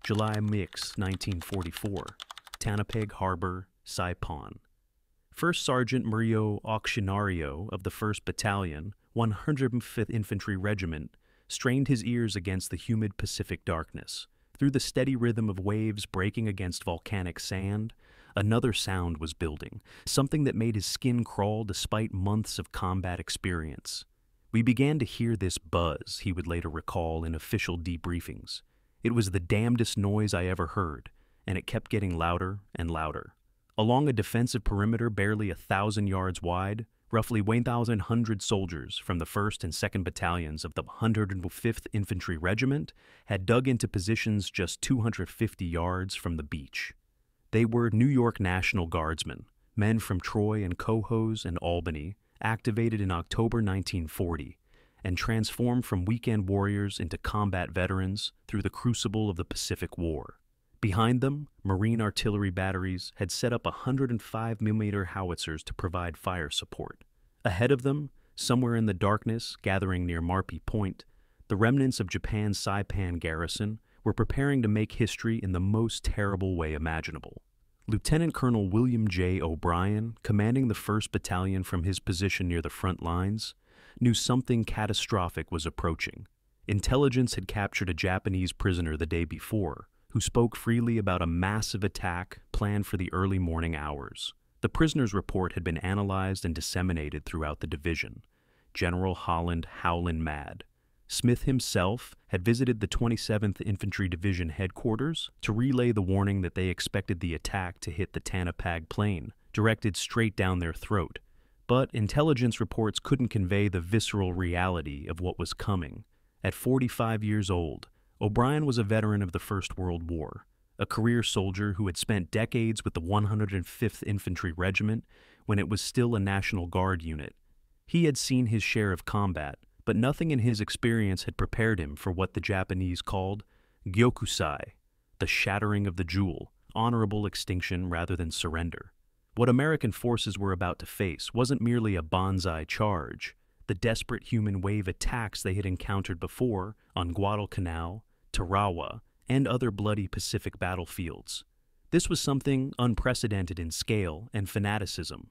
July 6, 1944, Tanapeg Harbor, Saipan. First Sergeant Murillo Auccionario of the 1st Battalion, 105th Infantry Regiment, strained his ears against the humid Pacific darkness. Through the steady rhythm of waves breaking against volcanic sand, another sound was building, something that made his skin crawl despite months of combat experience. We began to hear this buzz, he would later recall in official debriefings. It was the damnedest noise I ever heard, and it kept getting louder and louder. Along a defensive perimeter barely 1,000 yards wide, roughly 1,100 soldiers from the 1st and 2nd Battalions of the 105th Infantry Regiment had dug into positions just 250 yards from the beach. They were New York National Guardsmen, men from Troy and Cohoes and Albany, activated in October 1940, and transformed from weekend warriors into combat veterans through the crucible of the Pacific War. Behind them, Marine artillery batteries had set up 105mm howitzers to provide fire support. Ahead of them, somewhere in the darkness, gathering near Marpy Point, the remnants of Japan's Saipan garrison were preparing to make history in the most terrible way imaginable. Lieutenant Colonel William J. O'Brien, commanding the 1st Battalion from his position near the front lines, knew something catastrophic was approaching. Intelligence had captured a Japanese prisoner the day before, who spoke freely about a massive attack planned for the early morning hours. The prisoner's report had been analyzed and disseminated throughout the division. General Holland howlin' mad. Smith himself had visited the 27th Infantry Division headquarters to relay the warning that they expected the attack to hit the Tanapag Plain, directed straight down their throat. But intelligence reports couldn't convey the visceral reality of what was coming. At 45 years old, O'Brien was a veteran of the First World War, a career soldier who had spent decades with the 105th Infantry Regiment when it was still a National Guard unit. He had seen his share of combat, but nothing in his experience had prepared him for what the Japanese called gyokusai, the shattering of the jewel, honorable extinction rather than surrender. What American forces were about to face wasn't merely a Banzai charge. The desperate human wave attacks they had encountered before on Guadalcanal, Tarawa, and other bloody Pacific battlefields. This was something unprecedented in scale and fanaticism.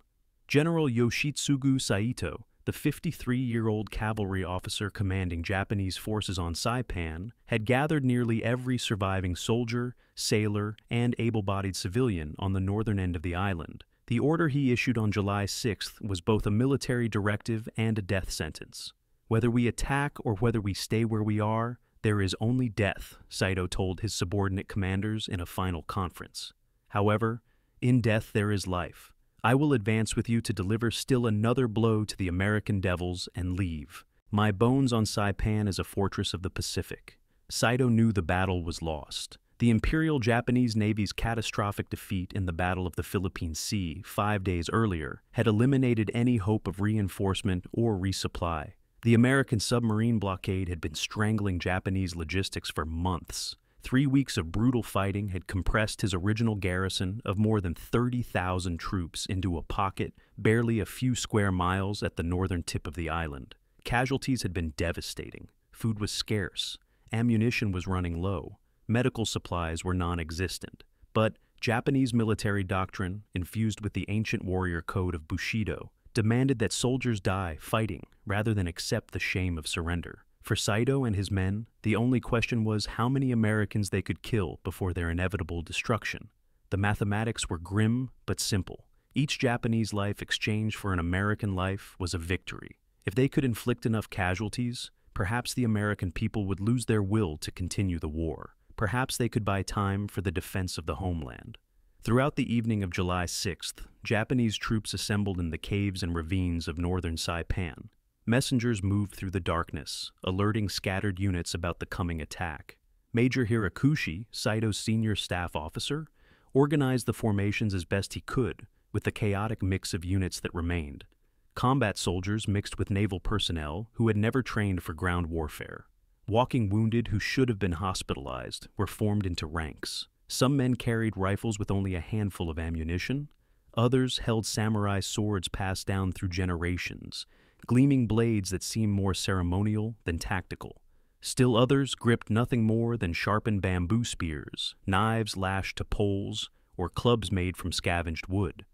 General Yoshitsugu Saito, the 53-year-old cavalry officer commanding Japanese forces on Saipan, had gathered nearly every surviving soldier, sailor, and able-bodied civilian on the northern end of the island. The order he issued on July 6th was both a military directive and a death sentence. Whether we attack or whether we stay where we are, there is only death, Saito told his subordinate commanders in a final conference. However, in death there is life. I will advance with you to deliver still another blow to the American devils and leave. My bones on Saipan is a fortress of the Pacific. Saito knew the battle was lost. The Imperial Japanese Navy's catastrophic defeat in the Battle of the Philippine Sea 5 days earlier had eliminated any hope of reinforcement or resupply. The American submarine blockade had been strangling Japanese logistics for months. 3 weeks of brutal fighting had compressed his original garrison of more than 30,000 troops into a pocket barely a few square miles at the northern tip of the island. Casualties had been devastating. Food was scarce. Ammunition was running low. Medical supplies were non-existent. But Japanese military doctrine, infused with the ancient warrior code of Bushido, demanded that soldiers die fighting rather than accept the shame of surrender. For Saito and his men, the only question was how many Americans they could kill before their inevitable destruction. The mathematics were grim but simple. Each Japanese life exchanged for an American life was a victory. If they could inflict enough casualties, perhaps the American people would lose their will to continue the war. Perhaps they could buy time for the defense of the homeland. Throughout the evening of July 6th, Japanese troops assembled in the caves and ravines of northern Saipan. Messengers moved through the darkness, alerting scattered units about the coming attack. Major Hirakushi, Saito's senior staff officer, organized the formations as best he could with the chaotic mix of units that remained. Combat soldiers mixed with naval personnel who had never trained for ground warfare. Walking wounded who should have been hospitalized were formed into ranks. Some men carried rifles with only a handful of ammunition. Others held samurai swords passed down through generations, gleaming blades that seemed more ceremonial than tactical. Still others gripped nothing more than sharpened bamboo spears, knives lashed to poles, or clubs made from scavenged wood.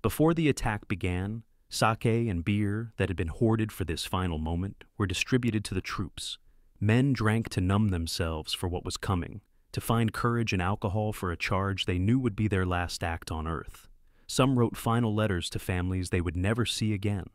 Before the attack began, sake and beer that had been hoarded for this final moment were distributed to the troops. Men drank to numb themselves for what was coming, to find courage and alcohol for a charge they knew would be their last act on Earth. Some wrote final letters to families they would never see again.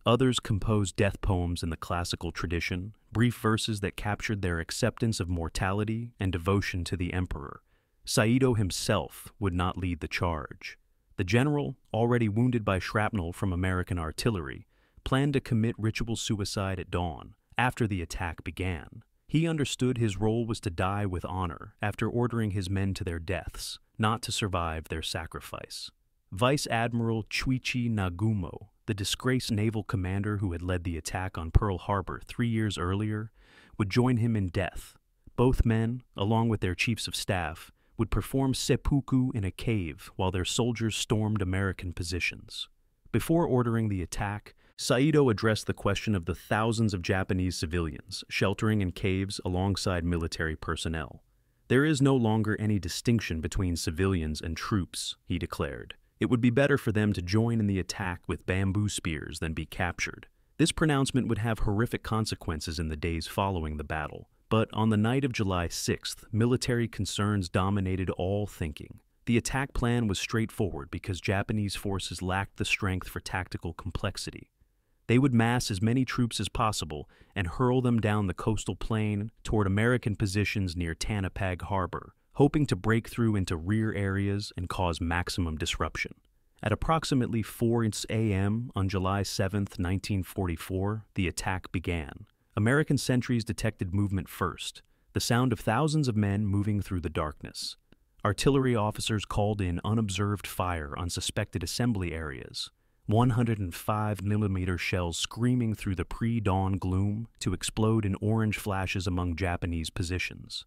Others composed death poems in the classical tradition, brief verses that captured their acceptance of mortality and devotion to the emperor. Saito himself would not lead the charge. The general, already wounded by shrapnel from American artillery, planned to commit ritual suicide at dawn, after the attack began. He understood his role was to die with honor after ordering his men to their deaths, not to survive their sacrifice. Vice Admiral Chuichi Nagumo, the disgraced naval commander who had led the attack on Pearl Harbor 3 years earlier, would join him in death. Both men, along with their chiefs of staff, would perform seppuku in a cave while their soldiers stormed American positions. Before ordering the attack, Saito addressed the question of the thousands of Japanese civilians sheltering in caves alongside military personnel. There is no longer any distinction between civilians and troops, he declared. It would be better for them to join in the attack with bamboo spears than be captured. This pronouncement would have horrific consequences in the days following the battle, but on the night of July 6th, military concerns dominated all thinking. The attack plan was straightforward because Japanese forces lacked the strength for tactical complexity. They would mass as many troops as possible and hurl them down the coastal plain toward American positions near Tanapag Harbor, hoping to break through into rear areas and cause maximum disruption. At approximately 4 a.m. on July 7, 1944, the attack began. American sentries detected movement first, the sound of thousands of men moving through the darkness. Artillery officers called in unobserved fire on suspected assembly areas, 105mm shells screaming through the pre-dawn gloom to explode in orange flashes among Japanese positions.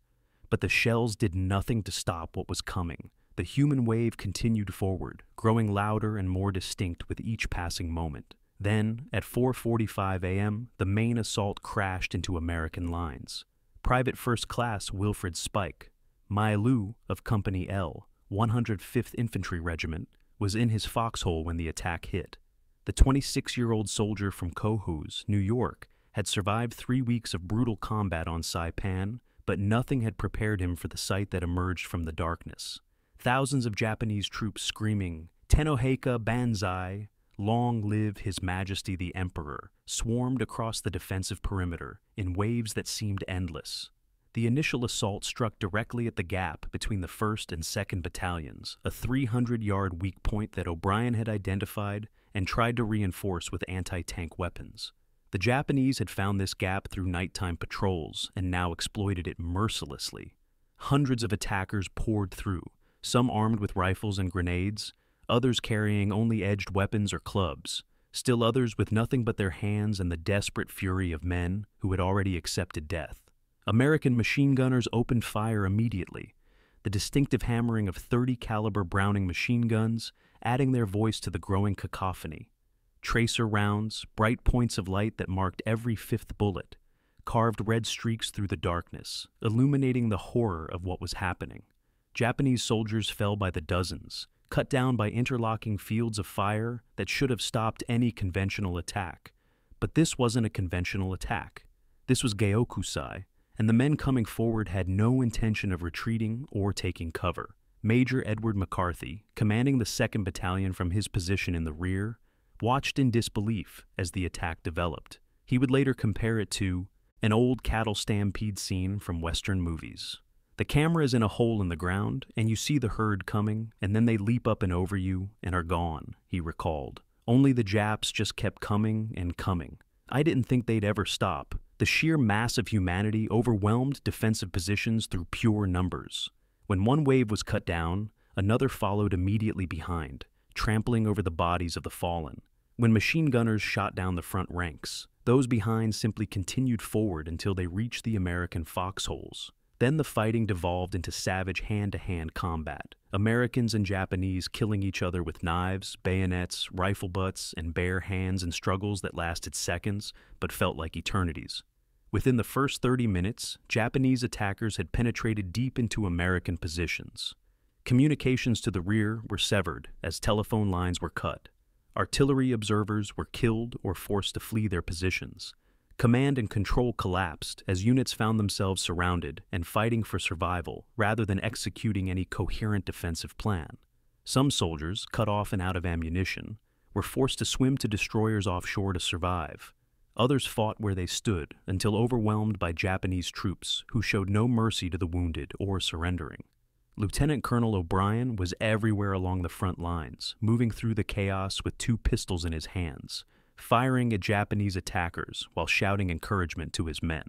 But the shells did nothing to stop what was coming. The human wave continued forward, growing louder and more distinct with each passing moment. Then, at 4:45 a.m., the main assault crashed into American lines. Private First Class Wilfred Spike, Mailu of Company L, 105th Infantry Regiment, was in his foxhole when the attack hit. The 26-year-old soldier from Cohoes, New York, had survived 3 weeks of brutal combat on Saipan, but nothing had prepared him for the sight that emerged from the darkness. Thousands of Japanese troops screaming, "Tenoheika Banzai, long live His Majesty the Emperor," swarmed across the defensive perimeter in waves that seemed endless. The initial assault struck directly at the gap between the 1st and 2nd Battalions, a 300-yard weak point that O'Brien had identified and tried to reinforce with anti-tank weapons. The Japanese had found this gap through nighttime patrols and now exploited it mercilessly. Hundreds of attackers poured through, some armed with rifles and grenades, others carrying only edged weapons or clubs, still others with nothing but their hands and the desperate fury of men who had already accepted death. American machine gunners opened fire immediately, the distinctive hammering of .30 caliber Browning machine guns adding their voice to the growing cacophony. Tracer rounds, bright points of light that marked every fifth bullet, carved red streaks through the darkness, illuminating the horror of what was happening. Japanese soldiers fell by the dozens, cut down by interlocking fields of fire that should have stopped any conventional attack. But this wasn't a conventional attack. This was gyokusai, and the men coming forward had no intention of retreating or taking cover. Major Edward McCarthy, commanding the 2nd Battalion from his position in the rear, watched in disbelief as the attack developed. He would later compare it to an old cattle stampede scene from Western movies. The camera is in a hole in the ground, and you see the herd coming, and then they leap up and over you and are gone, he recalled. Only the Japs just kept coming and coming. I didn't think they'd ever stop. The sheer mass of humanity overwhelmed defensive positions through pure numbers. When one wave was cut down, another followed immediately behind, trampling over the bodies of the fallen. When machine gunners shot down the front ranks, those behind simply continued forward until they reached the American foxholes. Then the fighting devolved into savage hand-to-hand combat, Americans and Japanese killing each other with knives, bayonets, rifle butts, and bare hands in struggles that lasted seconds but felt like eternities. Within the first 30 minutes, Japanese attackers had penetrated deep into American positions. Communications to the rear were severed as telephone lines were cut. Artillery observers were killed or forced to flee their positions. Command and control collapsed as units found themselves surrounded and fighting for survival rather than executing any coherent defensive plan. Some soldiers, cut off and out of ammunition, were forced to swim to destroyers offshore to survive. Others fought where they stood until overwhelmed by Japanese troops who showed no mercy to the wounded or surrendering. Lieutenant Colonel O'Brien was everywhere along the front lines, moving through the chaos with 2 pistols in his hands, firing at Japanese attackers while shouting encouragement to his men.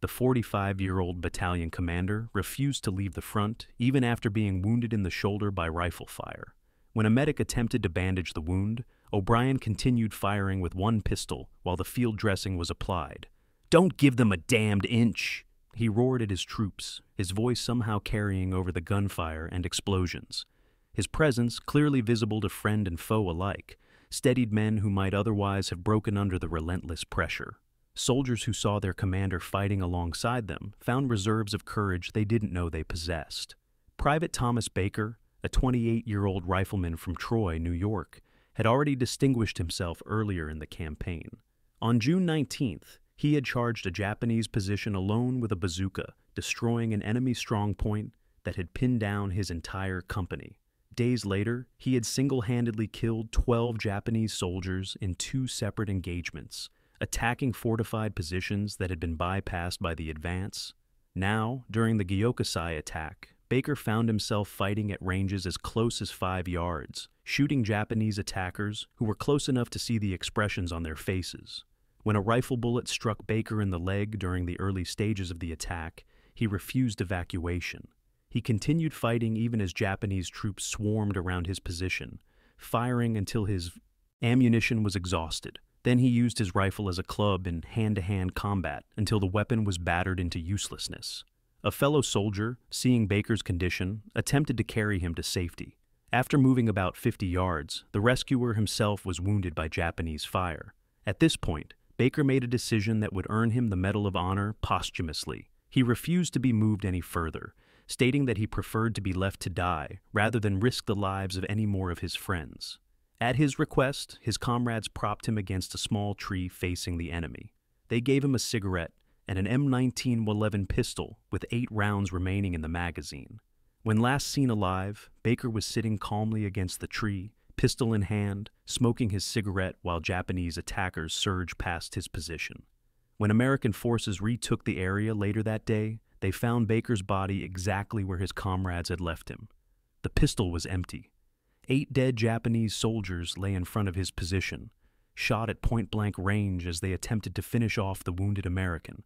The 45-year-old battalion commander refused to leave the front even after being wounded in the shoulder by rifle fire. When a medic attempted to bandage the wound, O'Brien continued firing with 1 pistol while the field dressing was applied. "Don't give them a damned inch!" he roared at his troops, his voice somehow carrying over the gunfire and explosions. His presence, clearly visible to friend and foe alike, steadied men who might otherwise have broken under the relentless pressure. Soldiers who saw their commander fighting alongside them found reserves of courage they didn't know they possessed. Private Thomas Baker, a 28-year-old rifleman from Troy, New York, had already distinguished himself earlier in the campaign. On June 19th, he had charged a Japanese position alone with a bazooka, destroying an enemy strongpoint that had pinned down his entire company. Days later, he had single-handedly killed 12 Japanese soldiers in 2 separate engagements, attacking fortified positions that had been bypassed by the advance. Now, during the gyokusai attack, Baker found himself fighting at ranges as close as 5 yards, shooting Japanese attackers who were close enough to see the expressions on their faces. When a rifle bullet struck Baker in the leg during the early stages of the attack, he refused evacuation. He continued fighting even as Japanese troops swarmed around his position, firing until his ammunition was exhausted. Then he used his rifle as a club in hand-to-hand combat until the weapon was battered into uselessness. A fellow soldier, seeing Baker's condition, attempted to carry him to safety. After moving about 50 yards, the rescuer himself was wounded by Japanese fire. At this point, Baker made a decision that would earn him the Medal of Honor posthumously. He refused to be moved any further, stating that he preferred to be left to die rather than risk the lives of any more of his friends. At his request, his comrades propped him against a small tree facing the enemy. They gave him a cigarette and an M1911 pistol with 8 rounds remaining in the magazine. When last seen alive, Baker was sitting calmly against the tree, pistol in hand, smoking his cigarette while Japanese attackers surged past his position. When American forces retook the area later that day, they found Baker's body exactly where his comrades had left him. The pistol was empty. 8 dead Japanese soldiers lay in front of his position, shot at point-blank range as they attempted to finish off the wounded American.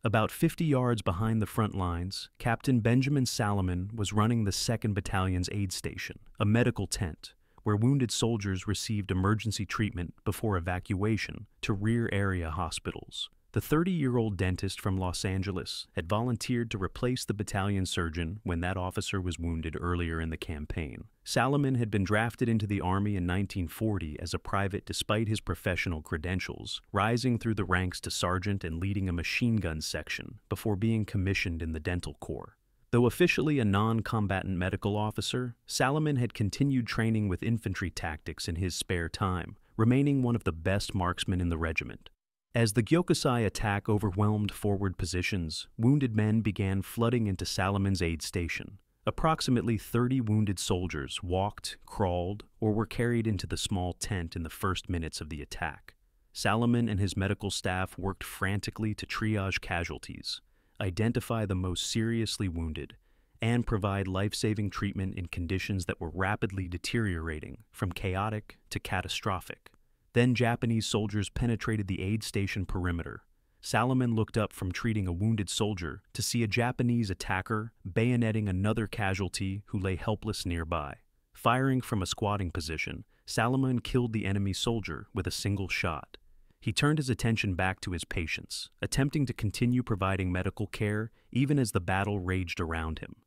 About 50 yards behind the front lines, Captain Benjamin Salomon was running the 2nd Battalion's aid station, a medical tent, where wounded soldiers received emergency treatment before evacuation to rear area hospitals. The 30-year-old dentist from Los Angeles had volunteered to replace the battalion surgeon when that officer was wounded earlier in the campaign. Salomon had been drafted into the Army in 1940 as a private despite his professional credentials, rising through the ranks to sergeant and leading a machine gun section before being commissioned in the dental corps. Though officially a non-combatant medical officer, Salomon had continued training with infantry tactics in his spare time, remaining one of the best marksmen in the regiment. As the gyokusai attack overwhelmed forward positions, wounded men began flooding into Salomon's aid station. Approximately 30 wounded soldiers walked, crawled, or were carried into the small tent in the first minutes of the attack. Salomon and his medical staff worked frantically to triage casualties, identify the most seriously wounded, and provide life-saving treatment in conditions that were rapidly deteriorating from chaotic to catastrophic. Then Japanese soldiers penetrated the aid station perimeter. Salomon looked up from treating a wounded soldier to see a Japanese attacker bayoneting another casualty who lay helpless nearby. Firing from a squatting position, Salomon killed the enemy soldier with a single shot. He turned his attention back to his patients, attempting to continue providing medical care even as the battle raged around him.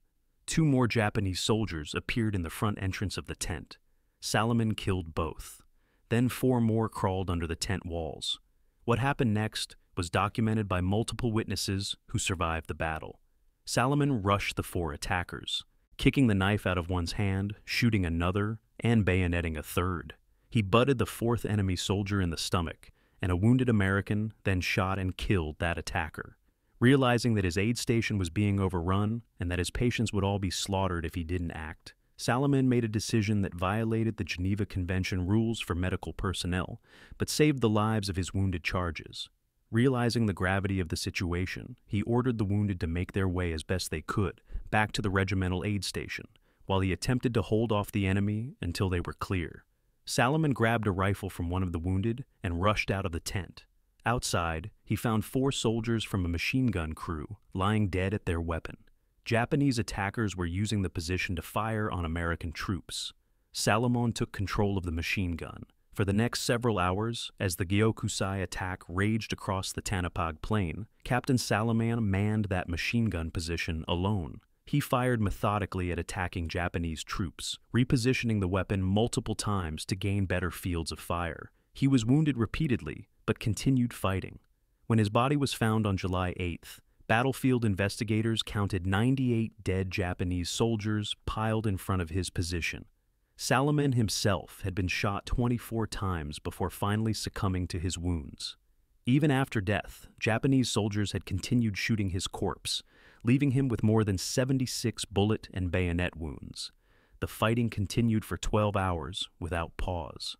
2 more Japanese soldiers appeared in the front entrance of the tent. Salomon killed both. Then 4 more crawled under the tent walls. What happened next was documented by multiple witnesses who survived the battle. Salomon rushed the 4 attackers, kicking the knife out of one's hand, shooting another, and bayoneting a third. He butted the 4th enemy soldier in the stomach, and a wounded American then shot and killed that attacker. Realizing that his aid station was being overrun and that his patients would all be slaughtered if he didn't act, Salomon made a decision that violated the Geneva Convention rules for medical personnel, but saved the lives of his wounded charges. Realizing the gravity of the situation, he ordered the wounded to make their way as best they could back to the regimental aid station, while he attempted to hold off the enemy until they were clear. Salomon grabbed a rifle from one of the wounded and rushed out of the tent. Outside, he found 4 soldiers from a machine gun crew lying dead at their weapon. Japanese attackers were using the position to fire on American troops. Salomon took control of the machine gun. For the next several hours, as the gyokusai attack raged across the Tanapag Plain, Captain Salomon manned that machine gun position alone. He fired methodically at attacking Japanese troops, repositioning the weapon multiple times to gain better fields of fire. He was wounded repeatedly, but continued fighting. When his body was found on July 8th, battlefield investigators counted 98 dead Japanese soldiers piled in front of his position. Salomon himself had been shot 24 times before finally succumbing to his wounds. Even after death, Japanese soldiers had continued shooting his corpse, leaving him with more than 76 bullet and bayonet wounds. The fighting continued for 12 hours without pause.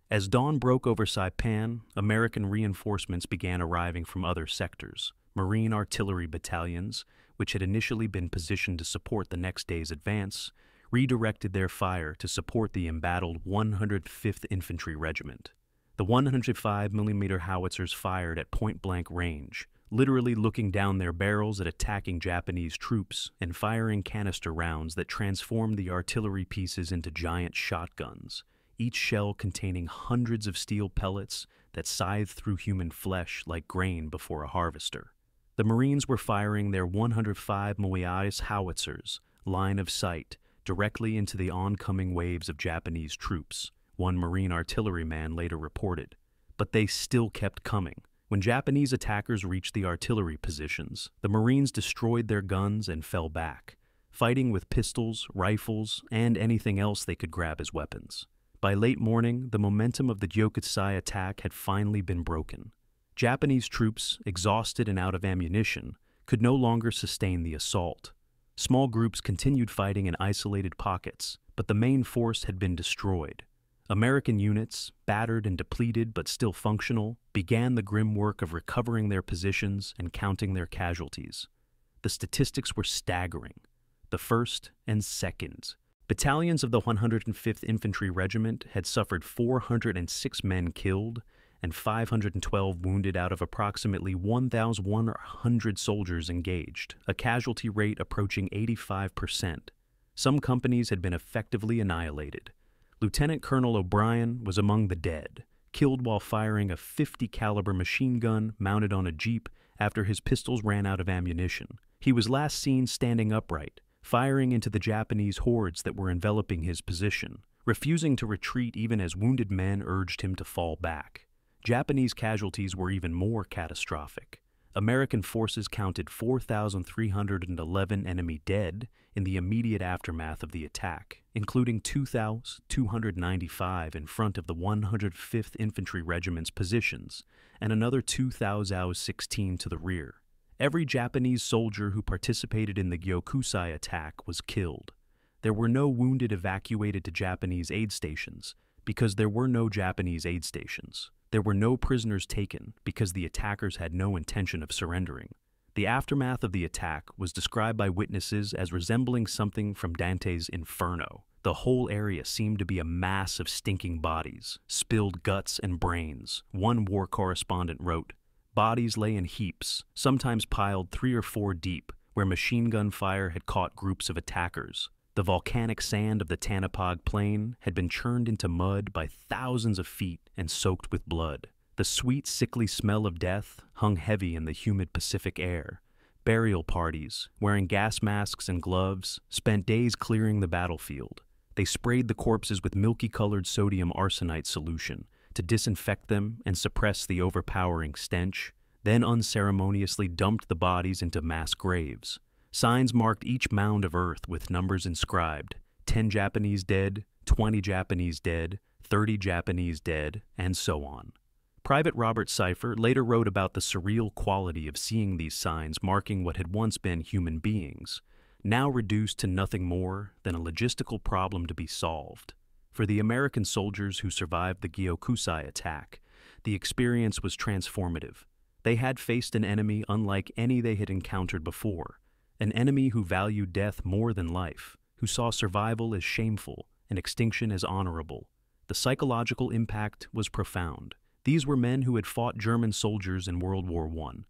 As dawn broke over Saipan, American reinforcements began arriving from other sectors. Marine artillery battalions, which had initially been positioned to support the next day's advance, redirected their fire to support the embattled 105th Infantry Regiment. The 105mm howitzers fired at point-blank range, literally looking down their barrels at attacking Japanese troops and firing canister rounds that transformed the artillery pieces into giant shotguns, each shell containing hundreds of steel pellets that scythed through human flesh like grain before a harvester. The Marines were firing their 105mm howitzers, line of sight, directly into the oncoming waves of Japanese troops, one Marine artilleryman later reported. But they still kept coming. When Japanese attackers reached the artillery positions, the Marines destroyed their guns and fell back, fighting with pistols, rifles, and anything else they could grab as weapons. By late morning, the momentum of the gyokusai attack had finally been broken. Japanese troops, exhausted and out of ammunition, could no longer sustain the assault. Small groups continued fighting in isolated pockets, but the main force had been destroyed. American units, battered and depleted but still functional, began the grim work of recovering their positions and counting their casualties. The statistics were staggering. The 1st and 2nd battalions of the 105th Infantry Regiment had suffered 406 men killed and 512 wounded out of approximately 1,100 soldiers engaged, a casualty rate approaching 85%. Some companies had been effectively annihilated. Lieutenant Colonel O'Brien was among the dead, killed while firing a .50 caliber machine gun mounted on a jeep after his pistols ran out of ammunition. He was last seen standing upright, firing into the Japanese hordes that were enveloping his position, refusing to retreat even as wounded men urged him to fall back. Japanese casualties were even more catastrophic. American forces counted 4,311 enemy dead in the immediate aftermath of the attack, including 2,295 in front of the 105th Infantry Regiment's positions and another 2,016 to the rear. Every Japanese soldier who participated in the gyokusai attack was killed. There were no wounded evacuated to Japanese aid stations because there were no Japanese aid stations. There were no prisoners taken because the attackers had no intention of surrendering. The aftermath of the attack was described by witnesses as resembling something from Dante's Inferno. The whole area seemed to be a mass of stinking bodies, spilled guts and brains. One war correspondent wrote, "Bodies lay in heaps, sometimes piled 3 or 4 deep, where machine gun fire had caught groups of attackers. The volcanic sand of the Tanapag Plain had been churned into mud by thousands of feet and soaked with blood. The sweet, sickly smell of death hung heavy in the humid Pacific air. Burial parties, wearing gas masks and gloves, spent days clearing the battlefield. They sprayed the corpses with milky-colored sodium arsenite solution to disinfect them and suppress the overpowering stench. then unceremoniously dumped the bodies into mass graves. Signs marked each mound of earth with numbers inscribed: 10 Japanese dead, 20 Japanese dead, 30 Japanese dead, and so on. Private Robert Cipher later wrote about the surreal quality of seeing these signs marking what had once been human beings, now reduced to nothing more than a logistical problem to be solved. For the American soldiers who survived the gyokusai attack, the experience was transformative. They had faced an enemy unlike any they had encountered before, an enemy who valued death more than life, who saw survival as shameful and extinction as honorable. The psychological impact was profound. These were men who had fought German soldiers in World War I,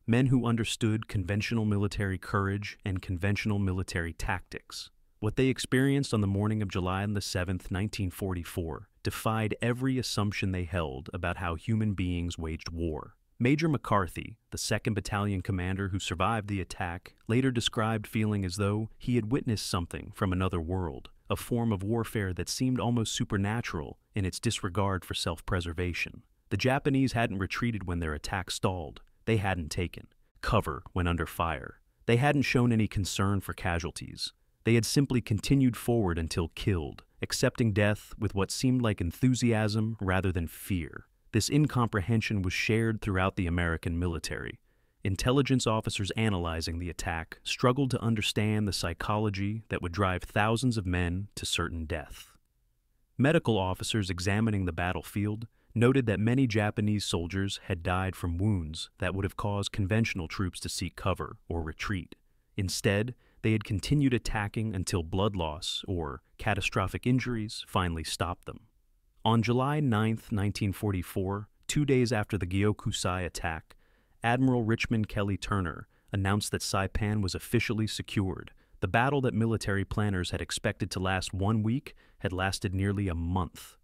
men who understood conventional military courage and conventional military tactics. What they experienced on the morning of July 7th, 1944, defied every assumption they held about how human beings waged war. Major McCarthy, the 2nd Battalion commander who survived the attack, later described feeling as though he had witnessed something from another world, a form of warfare that seemed almost supernatural in its disregard for self-preservation. The Japanese hadn't retreated when their attack stalled. They hadn't taken cover when under fire. They hadn't shown any concern for casualties. They had simply continued forward until killed, accepting death with what seemed like enthusiasm rather than fear. This incomprehension was shared throughout the American military. Intelligence officers analyzing the attack struggled to understand the psychology that would drive thousands of men to certain death. Medical officers examining the battlefield noted that many Japanese soldiers had died from wounds that would have caused conventional troops to seek cover or retreat. Instead, they had continued attacking until blood loss or catastrophic injuries finally stopped them. On July 9, 1944, 2 days after the Gyokusai attack, Admiral Richmond Kelly Turner announced that Saipan was officially secured. The battle that military planners had expected to last 1 week had lasted nearly a month.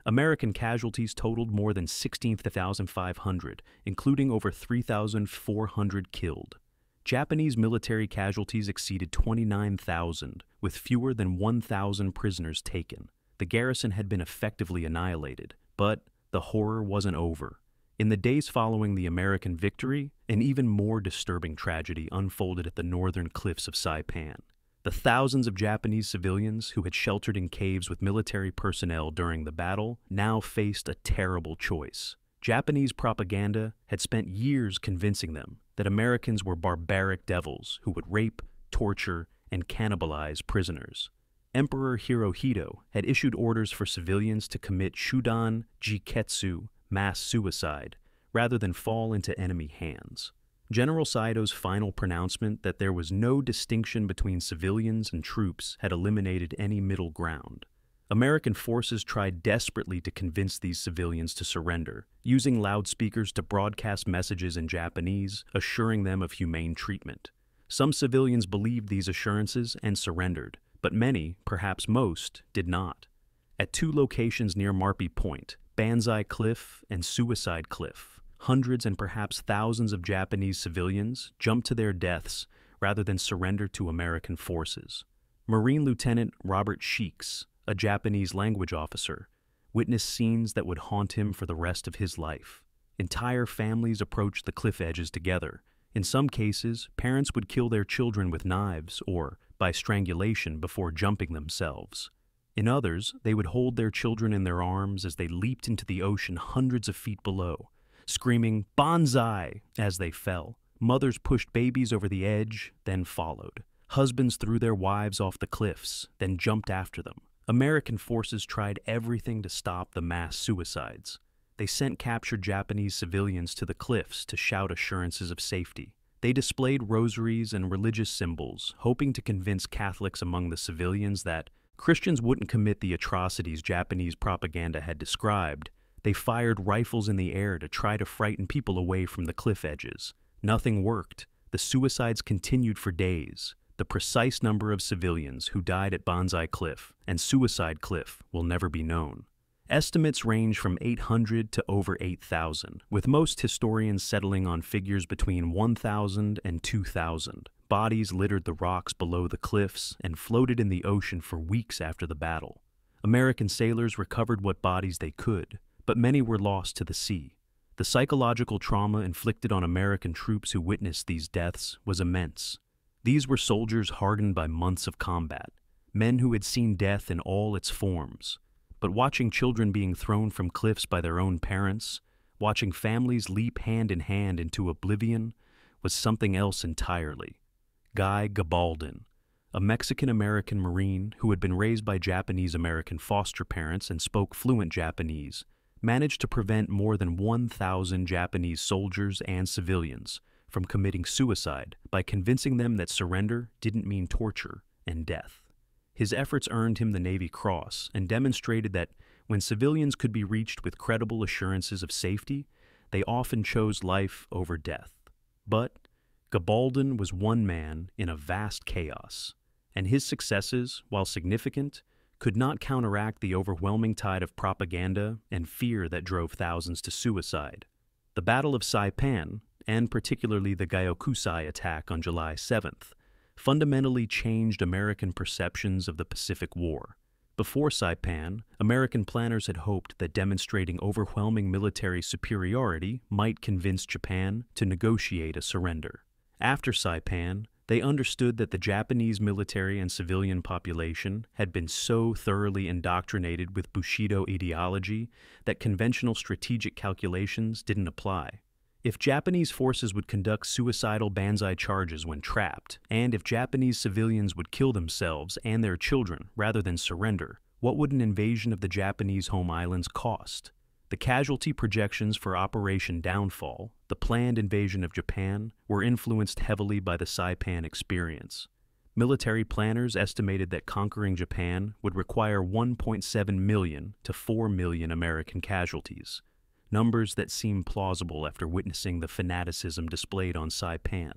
American casualties totaled more than 16,500, including over 3,400 killed. Japanese military casualties exceeded 29,000, with fewer than 1,000 prisoners taken. The garrison had been effectively annihilated, but the horror wasn't over. In the days following the American victory, an even more disturbing tragedy unfolded at the northern cliffs of Saipan. The thousands of Japanese civilians who had sheltered in caves with military personnel during the battle now faced a terrible choice. Japanese propaganda had spent years convincing them that Americans were barbaric devils who would rape, torture, and cannibalize prisoners. Emperor Hirohito had issued orders for civilians to commit shudan jiketsu, mass suicide, rather than fall into enemy hands. General Saito's final pronouncement that there was no distinction between civilians and troops had eliminated any middle ground. American forces tried desperately to convince these civilians to surrender, using loudspeakers to broadcast messages in Japanese, assuring them of humane treatment. Some civilians believed these assurances and surrendered, but many, perhaps most, did not. At 2 locations near Marpy Point, Banzai Cliff and Suicide Cliff, hundreds and perhaps thousands of Japanese civilians jumped to their deaths rather than surrender to American forces. Marine Lieutenant Robert Sheeks, a Japanese language officer, witnessed scenes that would haunt him for the rest of his life. Entire families approached the cliff edges together. In some cases, parents would kill their children with knives or by strangulation before jumping themselves. In others, they would hold their children in their arms as they leaped into the ocean hundreds of feet below, screaming "Banzai" as they fell. Mothers pushed babies over the edge, then followed. Husbands threw their wives off the cliffs, then jumped after them. American forces tried everything to stop the mass suicides. They sent captured Japanese civilians to the cliffs to shout assurances of safety. They displayed rosaries and religious symbols, hoping to convince Catholics among the civilians that Christians wouldn't commit the atrocities Japanese propaganda had described. They fired rifles in the air to try to frighten people away from the cliff edges. Nothing worked. The suicides continued for days. The precise number of civilians who died at Banzai Cliff and Suicide Cliff will never be known. Estimates range from 800 to over 8,000, with most historians settling on figures between 1,000 and 2,000. Bodies littered the rocks below the cliffs and floated in the ocean for weeks after the battle. American sailors recovered what bodies they could, but many were lost to the sea. The psychological trauma inflicted on American troops who witnessed these deaths was immense. These were soldiers hardened by months of combat, men who had seen death in all its forms. But watching children being thrown from cliffs by their own parents, watching families leap hand in hand into oblivion, was something else entirely. Guy Gabaldon, a Mexican-American Marine who had been raised by Japanese-American foster parents and spoke fluent Japanese, managed to prevent more than 1,000 Japanese soldiers and civilians from committing suicide by convincing them that surrender didn't mean torture and death. His efforts earned him the Navy Cross and demonstrated that when civilians could be reached with credible assurances of safety, they often chose life over death. But Gabaldon was one man in a vast chaos, and his successes, while significant, could not counteract the overwhelming tide of propaganda and fear that drove thousands to suicide. The Battle of Saipan, and particularly the gyokusai attack on July 7th, fundamentally changed American perceptions of the Pacific War. Before Saipan, American planners had hoped that demonstrating overwhelming military superiority might convince Japan to negotiate a surrender. After Saipan, they understood that the Japanese military and civilian population had been so thoroughly indoctrinated with Bushido ideology that conventional strategic calculations didn't apply. If Japanese forces would conduct suicidal Banzai charges when trapped, and if Japanese civilians would kill themselves and their children rather than surrender, what would an invasion of the Japanese home islands cost? The casualty projections for Operation Downfall, the planned invasion of Japan, were influenced heavily by the Saipan experience. Military planners estimated that conquering Japan would require 1.7 million to 4 million American casualties, numbers that seem plausible after witnessing the fanaticism displayed on Saipan.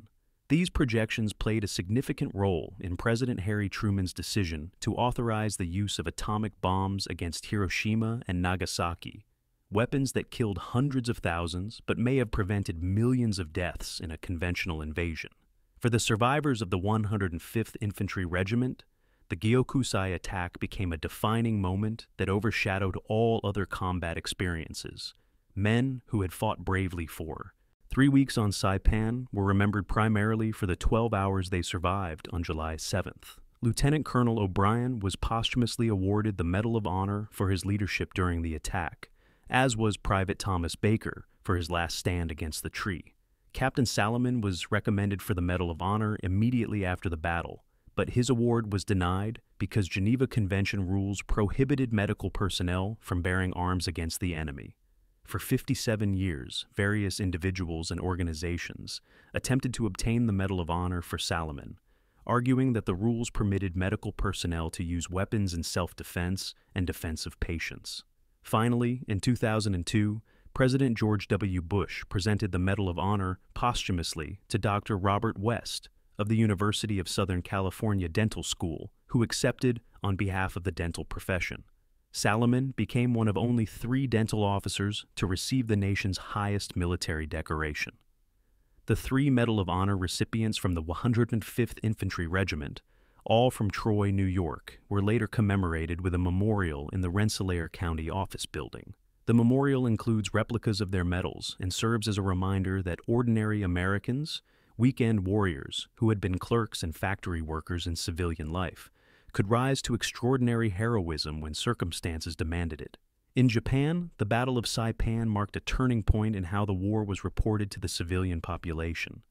These projections played a significant role in President Harry Truman's decision to authorize the use of atomic bombs against Hiroshima and Nagasaki, weapons that killed hundreds of thousands but may have prevented millions of deaths in a conventional invasion. For the survivors of the 105th Infantry Regiment, the gyokusai attack became a defining moment that overshadowed all other combat experiences. Men who had fought bravely for 3 weeks on Saipan were remembered primarily for the 12 hours they survived on July 7th. Lieutenant Colonel O'Brien was posthumously awarded the Medal of Honor for his leadership during the attack, as was Private Thomas Baker for his last stand against the tree. Captain Salomon was recommended for the Medal of Honor immediately after the battle, but his award was denied because Geneva Convention rules prohibited medical personnel from bearing arms against the enemy. For 57 years, various individuals and organizations attempted to obtain the Medal of Honor for Salomon, arguing that the rules permitted medical personnel to use weapons in self-defense and defense of patients. Finally, in 2002, President George W. Bush presented the Medal of Honor posthumously to Dr. Robert West of the University of Southern California Dental School, who accepted on behalf of the dental profession. Salomon became one of only 3 dental officers to receive the nation's highest military decoration. The 3 Medal of Honor recipients from the 105th Infantry Regiment, all from Troy, New York, were later commemorated with a memorial in the Rensselaer County Office Building. The memorial includes replicas of their medals and serves as a reminder that ordinary Americans, weekend warriors who had been clerks and factory workers in civilian life, could rise to extraordinary heroism when circumstances demanded it. In Japan, the Battle of Saipan marked a turning point in how the war was reported to the civilian population.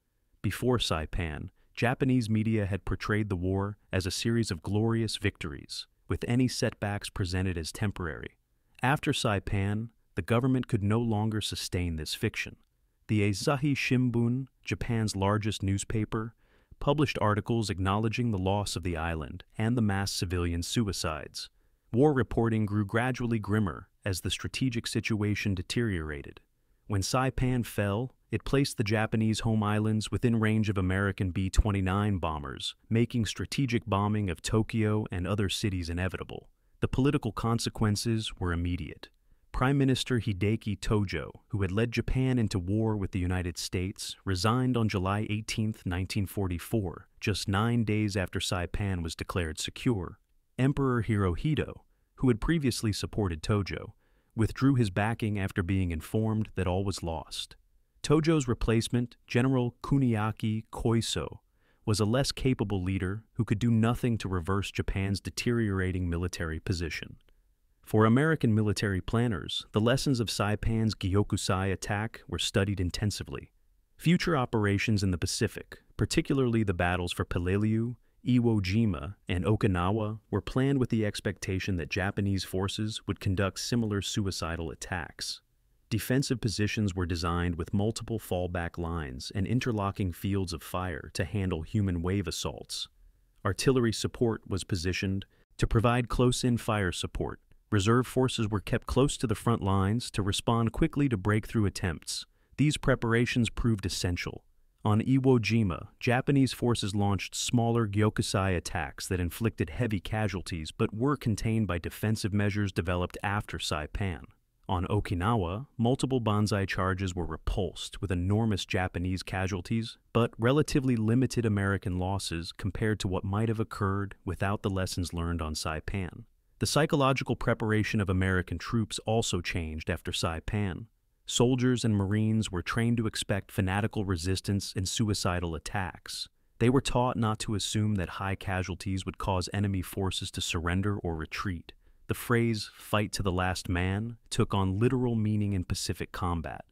Before Saipan, Japanese media had portrayed the war as a series of glorious victories, with any setbacks presented as temporary. After Saipan, the government could no longer sustain this fiction. The Asahi Shimbun, Japan's largest newspaper, published articles acknowledging the loss of the island and the mass civilian suicides. War reporting grew gradually grimmer as the strategic situation deteriorated. When Saipan fell, it placed the Japanese home islands within range of American B-29 bombers, making strategic bombing of Tokyo and other cities inevitable. The political consequences were immediate. Prime Minister Hideki Tojo, who had led Japan into war with the United States, resigned on July 18, 1944, just 9 days after Saipan was declared secure. Emperor Hirohito, who had previously supported Tojo, withdrew his backing after being informed that all was lost. Tojo's replacement, General Kuniaki Koiso, was a less capable leader who could do nothing to reverse Japan's deteriorating military position. For American military planners, the lessons of Saipan's gyokusai attack were studied intensively. Future operations in the Pacific, particularly the battles for Peleliu, Iwo Jima, and Okinawa, were planned with the expectation that Japanese forces would conduct similar suicidal attacks. Defensive positions were designed with multiple fallback lines and interlocking fields of fire to handle human wave assaults. Artillery support was positioned to provide close-in fire support. Reserve forces were kept close to the front lines to respond quickly to breakthrough attempts. These preparations proved essential. On Iwo Jima, Japanese forces launched smaller gyokusai attacks that inflicted heavy casualties but were contained by defensive measures developed after Saipan. On Okinawa, multiple Banzai charges were repulsed with enormous Japanese casualties, but relatively limited American losses compared to what might have occurred without the lessons learned on Saipan. The psychological preparation of American troops also changed after Saipan. Soldiers and Marines were trained to expect fanatical resistance and suicidal attacks. They were taught not to assume that high casualties would cause enemy forces to surrender or retreat. The phrase, "fight to the last man," took on literal meaning in Pacific combat,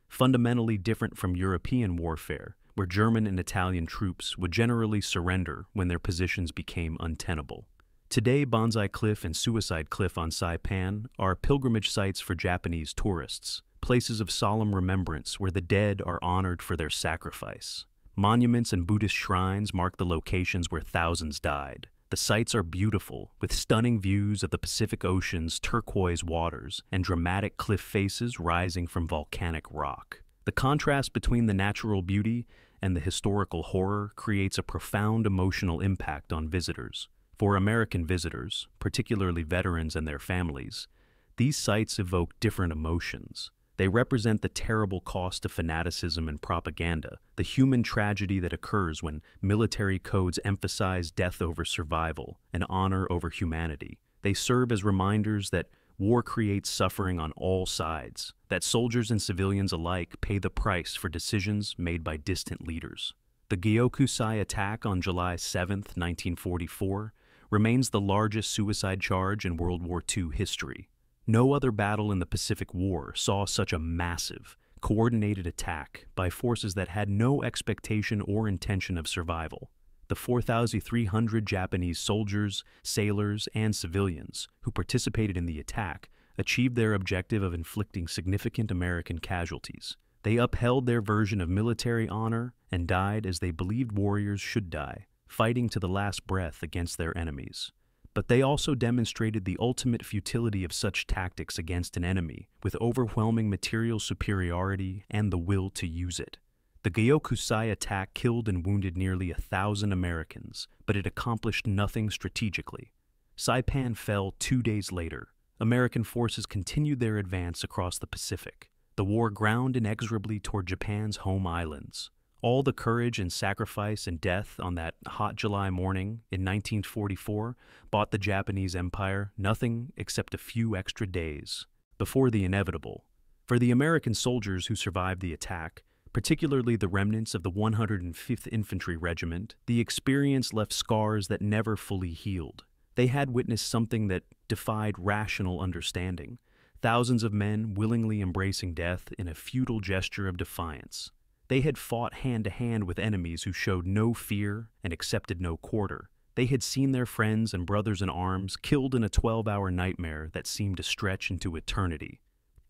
fundamentally different from European warfare, where German and Italian troops would generally surrender when their positions became untenable. Today, Banzai Cliff and Suicide Cliff on Saipan are pilgrimage sites for Japanese tourists, places of solemn remembrance where the dead are honored for their sacrifice. Monuments and Buddhist shrines mark the locations where thousands died. The sites are beautiful, with stunning views of the Pacific Ocean's turquoise waters and dramatic cliff faces rising from volcanic rock. The contrast between the natural beauty and the historical horror creates a profound emotional impact on visitors. For American visitors, particularly veterans and their families, these sites evoke different emotions. They represent the terrible cost of fanaticism and propaganda, the human tragedy that occurs when military codes emphasize death over survival and honor over humanity. They serve as reminders that war creates suffering on all sides, that soldiers and civilians alike pay the price for decisions made by distant leaders. The Gyokusai attack on July 7, 1944, remains the largest suicide charge in World War II history. No other battle in the Pacific War saw such a massive, coordinated attack by forces that had no expectation or intention of survival. The 4,300 Japanese soldiers, sailors, and civilians who participated in the attack achieved their objective of inflicting significant American casualties. They upheld their version of military honor and died as they believed warriors should die, fighting to the last breath against their enemies. But they also demonstrated the ultimate futility of such tactics against an enemy, with overwhelming material superiority and the will to use it. The Gyokusai attack killed and wounded nearly 1,000 Americans, but it accomplished nothing strategically. Saipan fell 2 days later. American forces continued their advance across the Pacific. The war ground inexorably toward Japan's home islands. All the courage and sacrifice and death on that hot July morning in 1944 bought the Japanese Empire nothing except a few extra days before the inevitable. For the American soldiers who survived the attack, particularly the remnants of the 105th Infantry Regiment, the experience left scars that never fully healed. They had witnessed something that defied rational understanding, thousands of men willingly embracing death in a futile gesture of defiance. They had fought hand-to-hand with enemies who showed no fear and accepted no quarter. They had seen their friends and brothers in arms killed in a 12-hour nightmare that seemed to stretch into eternity.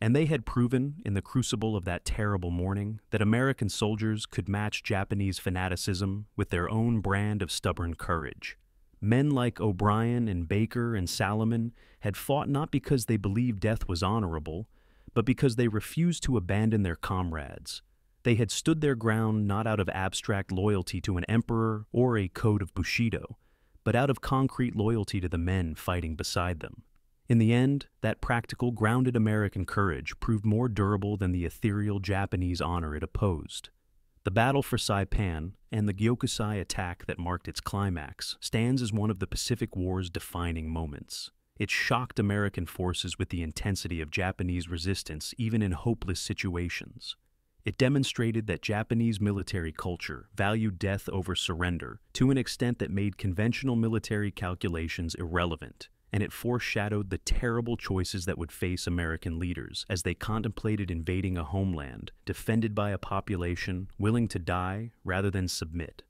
And they had proven, in the crucible of that terrible morning, that American soldiers could match Japanese fanaticism with their own brand of stubborn courage. Men like O'Brien and Baker and Salomon had fought not because they believed death was honorable, but because they refused to abandon their comrades. They had stood their ground not out of abstract loyalty to an emperor or a code of Bushido, but out of concrete loyalty to the men fighting beside them. In the end, that practical, grounded American courage proved more durable than the ethereal Japanese honor it opposed. The battle for Saipan and the Gyokusai attack that marked its climax stands as one of the Pacific War's defining moments. It shocked American forces with the intensity of Japanese resistance even in hopeless situations. It demonstrated that Japanese military culture valued death over surrender to an extent that made conventional military calculations irrelevant, and it foreshadowed the terrible choices that would face American leaders as they contemplated invading a homeland defended by a population willing to die rather than submit.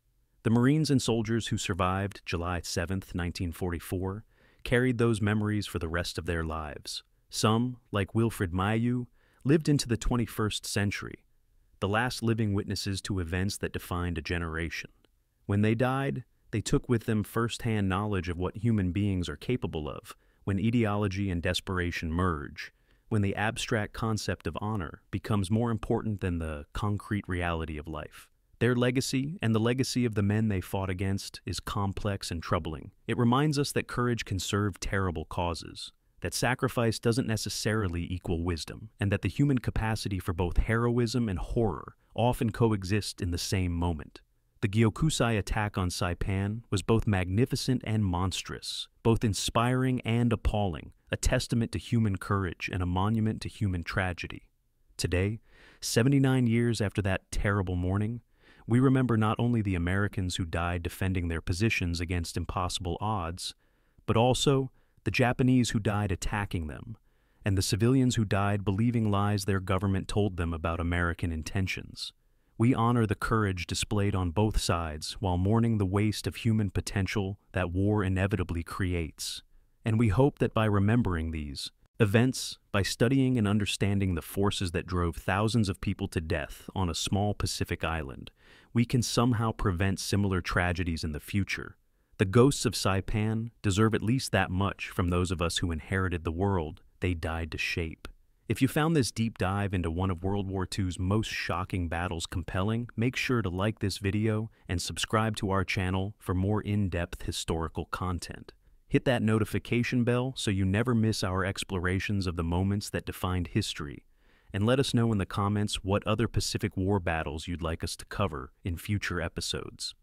The Marines and soldiers who survived July 7, 1944, carried those memories for the rest of their lives. Some, like Wilfred Mailloux, lived into the 21st century, the last living witnesses to events that defined a generation. When they died, they took with them first-hand knowledge of what human beings are capable of when ideology and desperation merge, when the abstract concept of honor becomes more important than the concrete reality of life. Their legacy, and the legacy of the men they fought against, is complex and troubling. It reminds us that courage can serve terrible causes, that sacrifice doesn't necessarily equal wisdom, and that the human capacity for both heroism and horror often coexist in the same moment. The gyokusai attack on Saipan was both magnificent and monstrous, both inspiring and appalling, a testament to human courage and a monument to human tragedy. Today, 79 years after that terrible morning, we remember not only the Americans who died defending their positions against impossible odds, but also the Japanese who died attacking them, and the civilians who died believing lies their government told them about American intentions. We honor the courage displayed on both sides while mourning the waste of human potential that war inevitably creates. And we hope that by remembering these events, by studying and understanding the forces that drove thousands of people to death on a small Pacific island, we can somehow prevent similar tragedies in the future. The ghosts of Saipan deserve at least that much from those of us who inherited the world they died to shape. If you found this deep dive into one of World War II's most shocking battles compelling, make sure to like this video and subscribe to our channel for more in-depth historical content. Hit that notification bell so you never miss our explorations of the moments that defined history, and let us know in the comments what other Pacific War battles you'd like us to cover in future episodes.